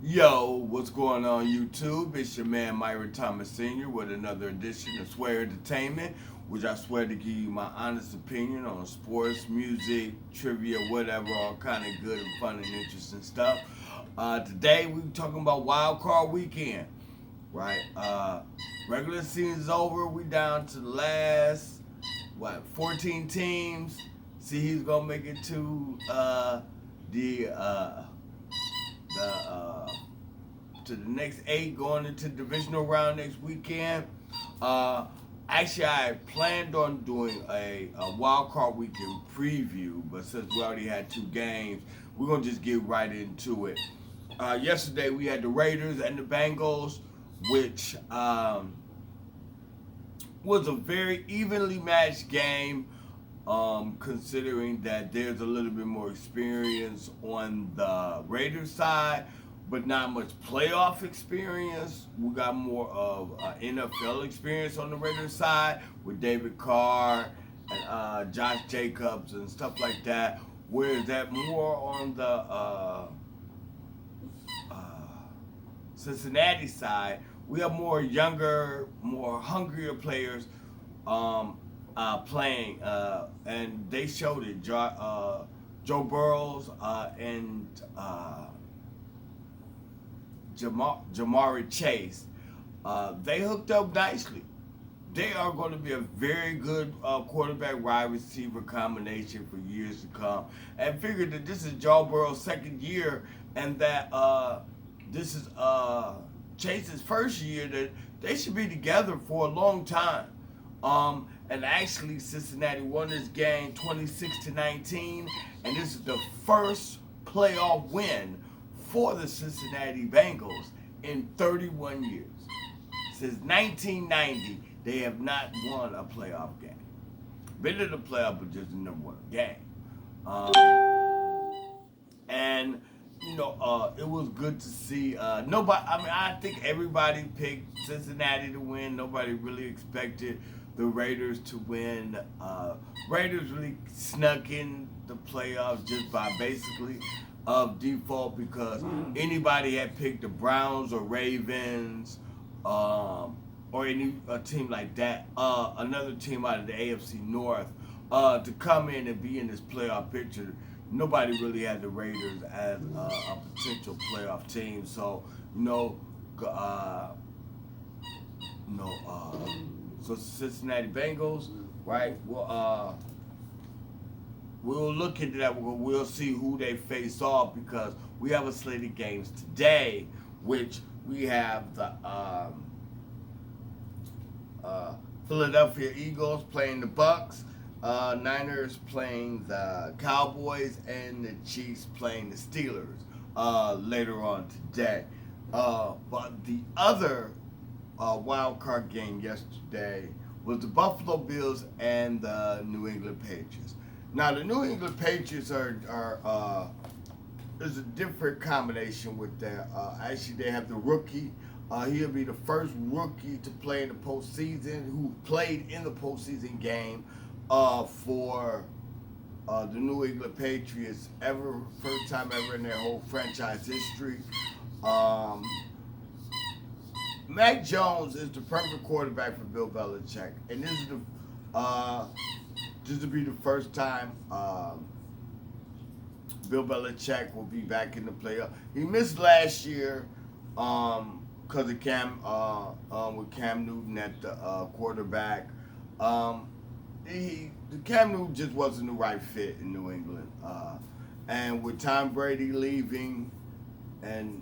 Yo, what's going on YouTube? It's your man Myron Thomas Sr. with another edition of Swear Entertainment, which I swear to give you my honest opinion on sports, music, trivia, whatever, all kind of good and fun and interesting stuff. Today we're talking about Wild Card Weekend, right? Regular season's over. We down to the last 14 teams. See who's gonna make it the the to the next 8 going into the divisional round next weekend. Uh, Actually, I planned on doing a wild card weekend preview, but since we already had 2 games, we're gonna just get right into it. Yesterday we had the Raiders and the Bengals, which was a very evenly matched game. Considering that there's a little bit more experience on the Raiders side, but not much playoff experience. We got more of NFL experience on the Raiders side with David Carr and Josh Jacobs and stuff like that. Whereas that more on the Cincinnati side, we have more younger, more hungrier players playing, and they showed it. Joe Burrows and Jamari Chase, they hooked up nicely. They are going to be a very good quarterback wide receiver combination for years to come. And figured that this is Joe Burrow's second year, and that this is Chase's first year, that they should be together for a long time. And actually, Cincinnati won this game 26-19, and this is the first playoff win for the Cincinnati Bengals in 31 years. Since 1990, they have not won a playoff game. Been to the playoff, but just never won a game. And it was good to see. Nobody. I mean, I think everybody picked Cincinnati to win. Nobody really expected the Raiders to win. Raiders really snuck in the playoffs just by basically of default, because anybody had picked the Browns or Ravens, or any team like that, another team out of the AFC North, to come in and be in this playoff picture. Nobody really had the Raiders as a potential playoff team. So so Cincinnati Bengals, right? We'll look into that. We'll see who they face off, because we have a slate of games today, which we have the Philadelphia Eagles playing the Bucks, Niners playing the Cowboys, and the Chiefs playing the Steelers later on today. But the other wild card game yesterday was the Buffalo Bills and the New England Patriots. Now the New England Patriots are there's a different combination with that. Actually, they have the rookie. He'll be the first rookie to play in the postseason, who played in the postseason game for the New England Patriots first time ever in their whole franchise history. Mac Jones is the perfect quarterback for Bill Belichick, and this will be the first time Bill Belichick will be back in the playoff. He missed last year because of with Cam Newton at the quarterback. Cam Newton just wasn't the right fit in New England, and with Tom Brady leaving, and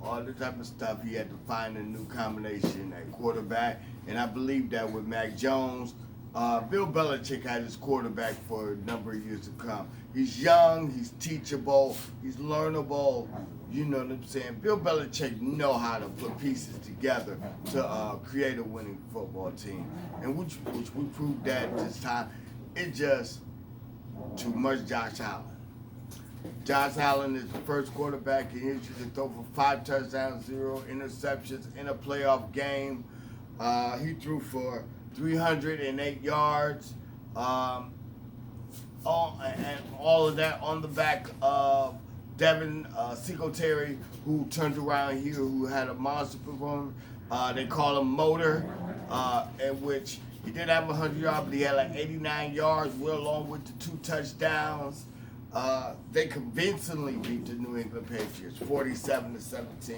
all the type of stuff, he had to find a new combination at quarterback. And I believe that with Mac Jones, Bill Belichick had his quarterback for a number of years to come. He's young, he's teachable, he's learnable. You know what I'm saying? Bill Belichick know how to put pieces together to create a winning football team, and which we proved that this time. It just too much Josh Allen. Josh Allen is the first quarterback in history to throw for 5 touchdowns, 0 interceptions in a playoff game. He threw for 308 yards. All of that on the back of Devin Singletary, who turned around here, who had a monster performance. They call him Motor, in which he did have 100 yards, but he had like 89 yards, well, along with the 2 touchdowns. They convincingly beat the New England Patriots, 47-17.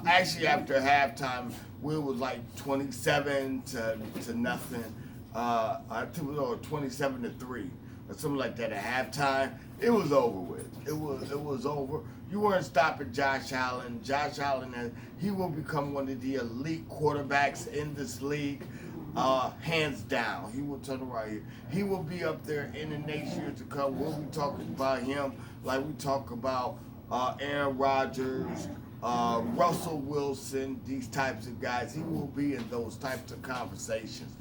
Actually, after halftime, it was like 27 to nothing. I think it was 27-3 or something like that at halftime. It was over with. It was over. You weren't stopping Josh Allen. Josh Allen, he will become one of the elite quarterbacks in this league. Hands down. He will turn around here. He will be up there in the next year to come. We'll be talking about him like we talk about Aaron Rodgers, Russell Wilson, these types of guys. He will be in those types of conversations.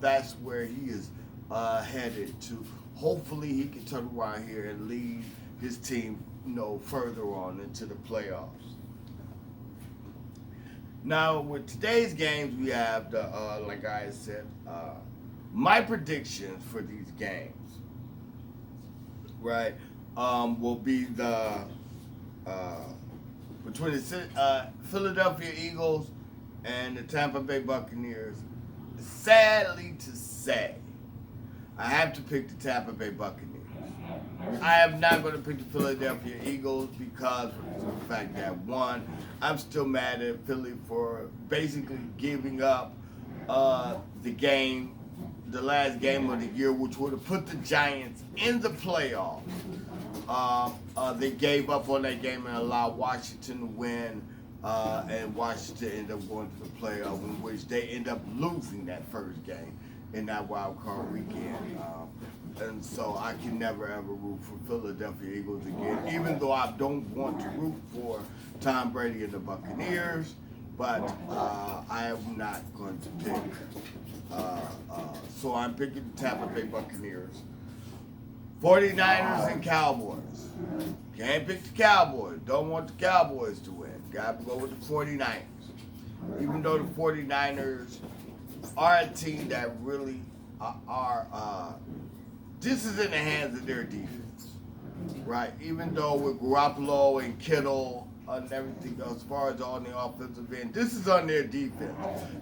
That's where he is headed to. Hopefully he can turn around here and lead his team, further on into the playoffs. Now, with today's games, we have like I said, my predictions for these games, right, will be between the Philadelphia Eagles and the Tampa Bay Buccaneers. Sadly to say, I have to pick the Tampa Bay Buccaneers. I am not going to pick the Philadelphia Eagles because of the fact that, one, I'm still mad at Philly for basically giving up the last game of the year, which would have put the Giants in the playoffs. They gave up on that game and allowed Washington to win, and Washington ended up going to the playoffs, in which they end up losing that first game in that wild card weekend. And so I can never ever root for Philadelphia Eagles again, even though I don't want to root for Tom Brady and the Buccaneers, but I am not going to pick. So I'm picking the Tampa Bay Buccaneers. 49ers and Cowboys. Can't pick the Cowboys. Don't want the Cowboys to win. Got to go with the 49ers. Even though the 49ers are a team that really are this is in the hands of their defense, right? Even though with Garoppolo and Kittle and everything else, as far as on the offensive end, this is on their defense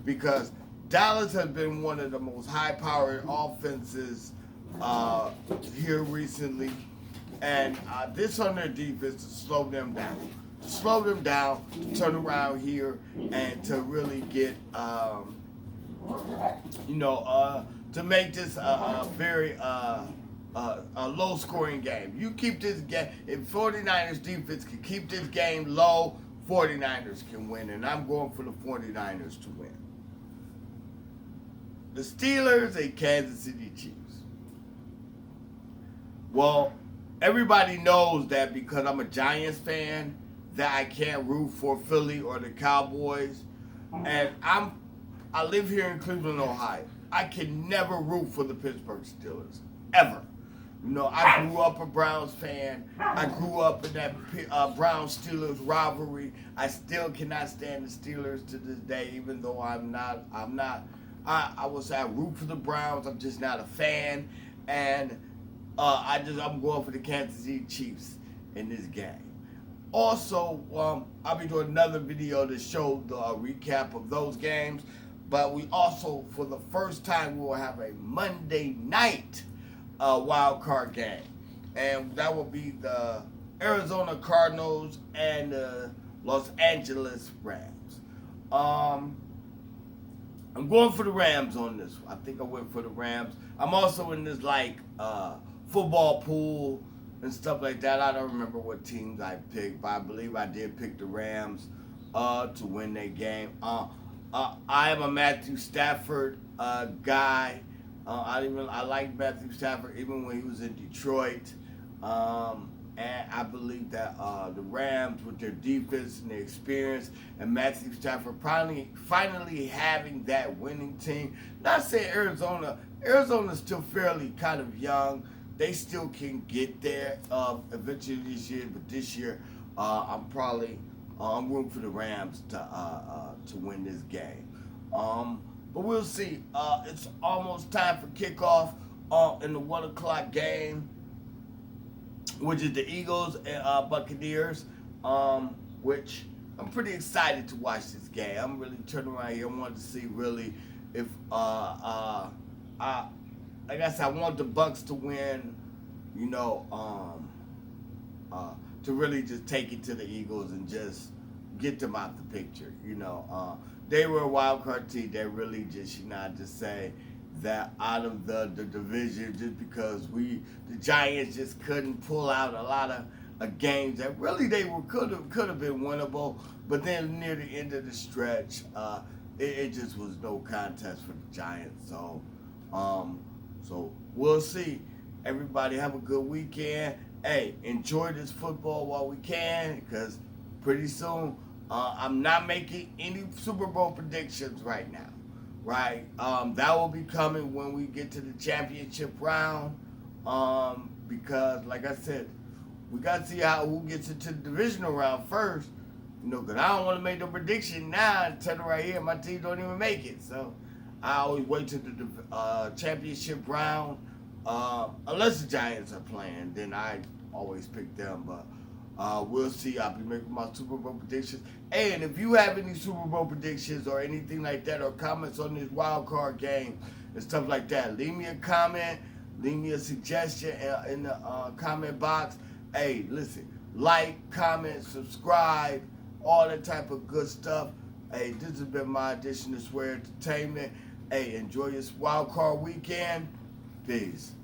because Dallas has been one of the most high-powered offenses here recently, and this on their defense to slow them down. To turn around here and to really get, to make this a very low-scoring game. You keep this game, if 49ers defense can keep this game low, 49ers can win, and I'm going for the 49ers to win. The Steelers and Kansas City Chiefs. Well, everybody knows that because I'm a Giants fan, that I can't root for Philly or the Cowboys, and I live here in Cleveland, Ohio. I can never root for the Pittsburgh Steelers, ever. I grew up a Browns fan. I grew up in that Browns-Steelers rivalry. I still cannot stand the Steelers to this day, even though I would say I root for the Browns. I'm just not a fan, and I'm going for the Kansas City Chiefs in this game. Also, I'll be doing another video to show the recap of those games. But we also, for the first time, we will have a Monday night wild card game. And that will be the Arizona Cardinals and the Los Angeles Rams. I'm going for the Rams on this. I think I went for the Rams. I'm also in this football pool and stuff like that. I don't remember what teams I picked, but I believe I did pick the Rams to win that game. I am a Matthew Stafford guy. I like Matthew Stafford even when he was in Detroit. And I believe that the Rams, with their defense and their experience, and Matthew Stafford finally having that winning team. Not saying Arizona's still fairly kind of young. They still can get there eventually this year, but this year I'm rooting for the Rams to win this game. But we'll see. It's almost time for kickoff in the 1 o'clock game. which is the Eagles and Buccaneers, which I'm pretty excited to watch this game. I'm really turning around here. I wanted to see really if I like I said, I want the Bucks to win. You know, to really just take it to the Eagles and just get them out the picture. They were a wild card team. They really just, I just say that out of the division, just because the Giants just couldn't pull out a lot of games that really they were could have been winnable, but then near the end of the stretch, it just was no contest for the Giants. So we'll see. Everybody have a good weekend. Hey, enjoy this football while we can, because pretty soon I'm not making any Super Bowl predictions right now. Right, that will be coming when we get to the championship round. Because like I said, we got to see who gets into the divisional round first. Because I don't want to make no prediction now and tell them right here my team don't even make it. So I always wait to the championship round. Unless the Giants are playing, then I always pick them. But we'll see. I'll be making my Super Bowl predictions. And if you have any Super Bowl predictions or anything like that, or comments on this wild card game and stuff like that, leave me a comment. Leave me a suggestion in the comment box. Hey, listen, like, comment, subscribe, all that type of good stuff. Hey, this has been my edition of Swear Entertainment. Hey, enjoy this wild card weekend. Peace.